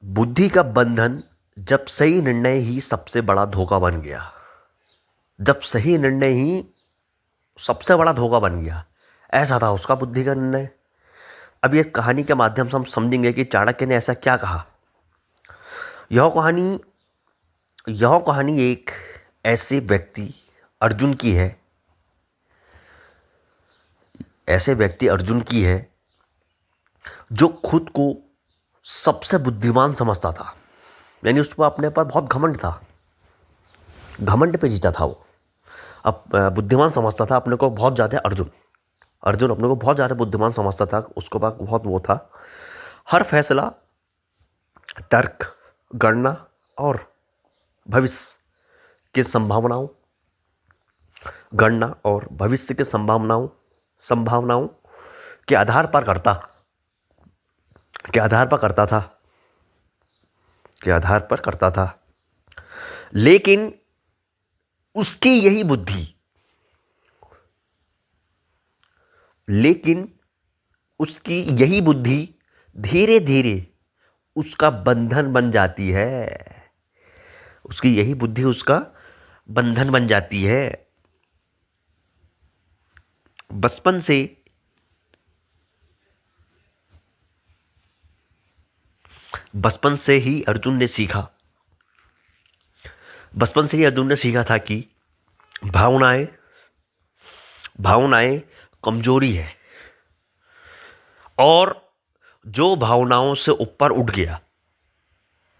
बुद्धि का बंधन जब सही निर्णय ही सबसे बड़ा धोखा बन गया। जब सही निर्णय ही सबसे बड़ा धोखा बन गया, ऐसा था उसका बुद्धि का निर्णय। अब ये कहानी के माध्यम से हम समझेंगे कि चाणक्य ने ऐसा क्या कहा। यह कहानी यह कहानी एक ऐसे व्यक्ति अर्जुन की है ऐसे व्यक्ति अर्जुन की है जो खुद को सबसे बुद्धिमान समझता था। यानी उसको अपने पर बहुत घमंड था, घमंड पे जीता था वो। अब बुद्धिमान समझता था अपने को बहुत ज़्यादा। अर्जुन अर्जुन अपने को बहुत ज़्यादा बुद्धिमान समझता था। उसके पास बहुत वो था, हर फैसला तर्क, गणना और भविष्य की संभावनाओं गणना और भविष्य की संभावनाओं के आधार पर करता था। लेकिन उसकी यही बुद्धि लेकिन उसकी यही बुद्धि धीरे धीरे उसका बंधन बन जाती है। उसकी यही बुद्धि उसका बंधन बन जाती है। बचपन से ही अर्जुन ने सीखा था कि भावनाएं कमजोरी है। और जो भावनाओं से ऊपर उठ गया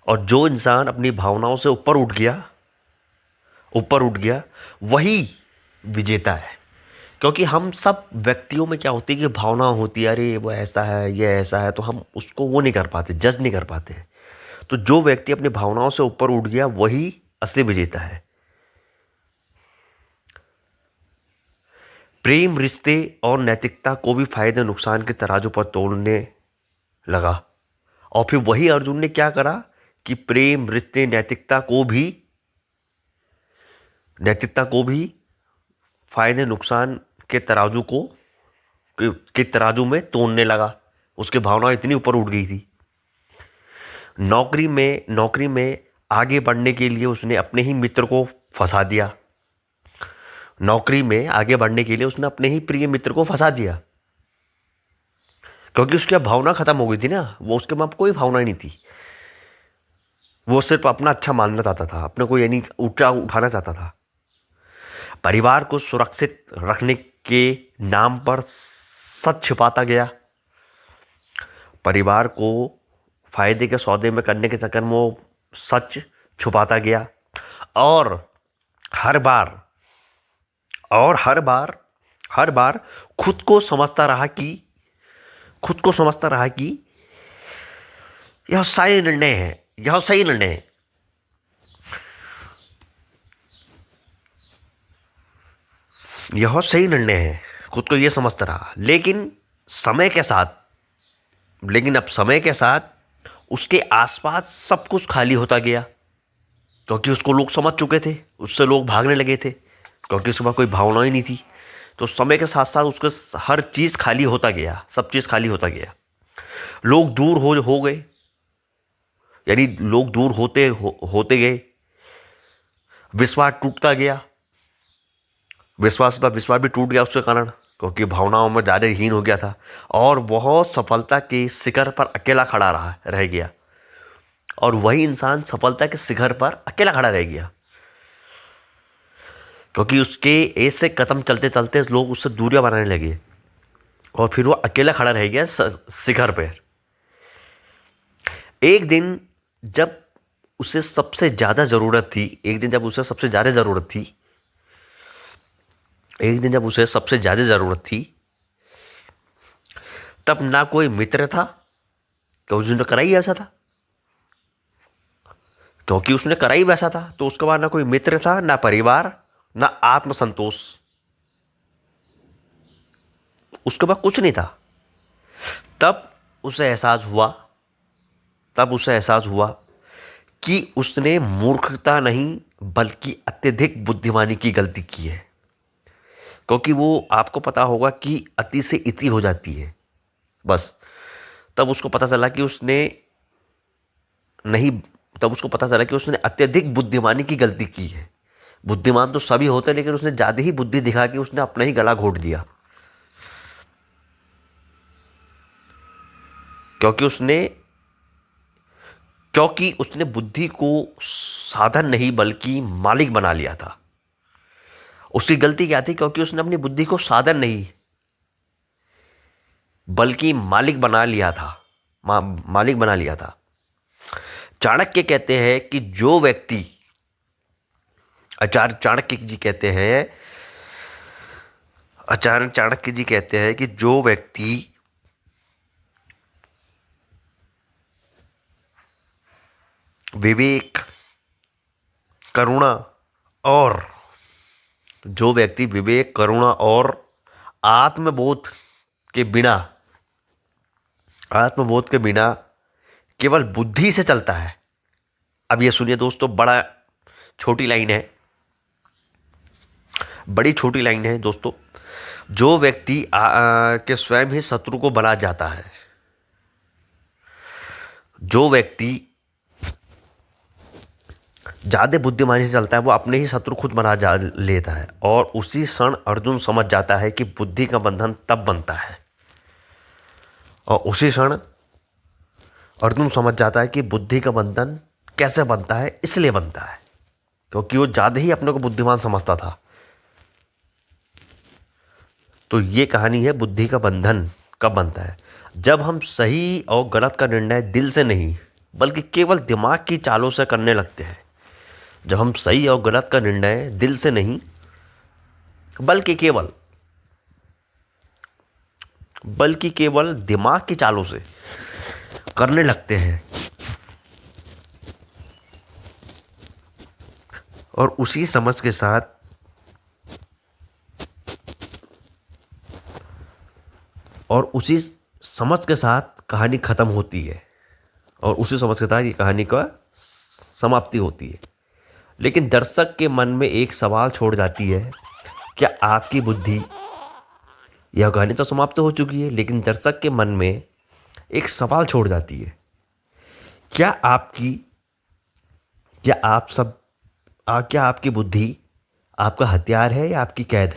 और जो इंसान अपनी भावनाओं से ऊपर उठ गया वही विजेता है। क्योंकि हम सब व्यक्तियों में क्या होती है कि भावना होती है, अरे वो ऐसा है, ये ऐसा है, तो हम उसको वो नहीं कर पाते, जज नहीं कर पाते। तो जो व्यक्ति अपनी भावनाओं से ऊपर उठ गया वही असली विजेता है। प्रेम, रिश्ते और नैतिकता को भी फायदे नुकसान के तराजू पर तोलने लगा। और फिर वही अर्जुन ने क्या करा कि प्रेम, रिश्ते, नैतिकता को भी फायदे नुकसान के तराजू में तोड़ने लगा। उसकी भावना इतनी ऊपर उठ गई थी। नौकरी में आगे बढ़ने के लिए उसने अपने ही मित्र को फंसा दिया। प्रिय मित्र को फंसा दिया, क्योंकि उसकी भावना खत्म हो गई थी ना। वो उसके में कोई भावना ही नहीं थी। वो सिर्फ अपना अच्छा मानना चाहता था, अपने को यानी ऊंचा उठाना चाहता था। परिवार को सुरक्षित रखने के नाम पर सच छिपाता गया। परिवार को फायदे के सौदे में करने के चक्कर में वो सच छुपाता गया। और हर बार खुद को समझता रहा कि यह सही निर्णय है। खुद को यह समझता रहा। लेकिन अब समय के साथ उसके आसपास सब कुछ खाली होता गया, क्योंकि उसको लोग समझ चुके थे। उससे लोग भागने लगे थे, क्योंकि उसके पास कोई भावना ही नहीं थी। तो समय के साथ साथ उसके हर चीज खाली होता गया, सब चीज खाली होता गया। लोग दूर हो गए, यानी लोग दूर होते गए। विश्वास टूटता गया। विश्वास भी टूट गया उसके कारण, क्योंकि भावनाओं में ज्यादा हीन हो गया था। और वह सफलता के शिखर पर अकेला खड़ा रह गया। और वही इंसान सफलता के शिखर पर अकेला खड़ा रह गया, क्योंकि उसके ऐसे कदम चलते चलते लोग उससे दूरियां बनाने लगे। और फिर वो अकेला खड़ा रह गया शिखर पर। एक दिन जब उसे सबसे ज्यादा जरूरत थी, तब ना कोई मित्र था, क्योंकि उसने करा ही ऐसा था। तो उसके बाद ना कोई मित्र था, ना परिवार, ना आत्मसंतोष। उसके बाद कुछ नहीं था। तब उसे एहसास हुआ कि उसने मूर्खता नहीं बल्कि अत्यधिक बुद्धिमानी की गलती की है। क्योंकि वो, आपको पता होगा कि अति से इति हो जाती है बस। तब उसको पता चला कि उसने नहीं, तब उसको पता चला कि उसने अत्यधिक बुद्धिमानी की गलती की है। बुद्धिमान तो सभी होते हैं, लेकिन उसने ज़्यादा ही बुद्धि दिखा के उसने अपना ही गला घोट दिया, क्योंकि उसने बुद्धि को साधन नहीं बल्कि मालिक बना लिया था। उसकी गलती क्या थी? क्योंकि उसने अपनी बुद्धि को साधन नहीं बल्कि मालिक बना लिया था, मालिक बना लिया था। चाणक्य कहते हैं कि जो व्यक्ति, आचार्य चाणक्य जी कहते हैं, आचार्य चाणक्य जी कहते हैं कि जो व्यक्ति विवेक, करुणा और आत्मबोध के बिना केवल बुद्धि से चलता है। अब ये सुनिए दोस्तों, बड़ी छोटी लाइन है दोस्तों। जो व्यक्ति के स्वयं ही शत्रु को बना जाता है, जो व्यक्ति ज्यादा बुद्धिमानी से चलता है, वो अपने ही शत्रु खुद बना लेता है। और उसी क्षण अर्जुन समझ जाता है कि बुद्धि का बंधन तब बनता है, और उसी क्षण अर्जुन समझ जाता है कि बुद्धि का बंधन कैसे बनता है। इसलिए बनता है क्योंकि वो ज्यादा ही अपने को बुद्धिमान समझता था। तो ये कहानी है बुद्धि का बंधन कब बनता है। जब हम सही और गलत का निर्णय दिल से नहीं बल्कि केवल दिमाग की चालों से करने लगते हैं। जब हम सही और गलत का निर्णय दिल से नहीं बल्कि केवल दिमाग की चालों से करने लगते हैं, और उसी समझ के साथ कहानी खत्म होती है, और उसी समझ के साथ ये कहानी का समाप्ति होती है। लेकिन दर्शक के मन में एक सवाल छोड़ जाती है, क्या आपकी बुद्धि, यह कहानी तो समाप्त हो चुकी है, लेकिन दर्शक के मन में एक सवाल छोड़ जाती है, क्या आपकी बुद्धि आपका हथियार है या आपकी कैद?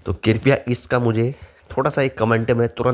तो कृपया इसका मुझे थोड़ा सा एक कमेंट में तुरंत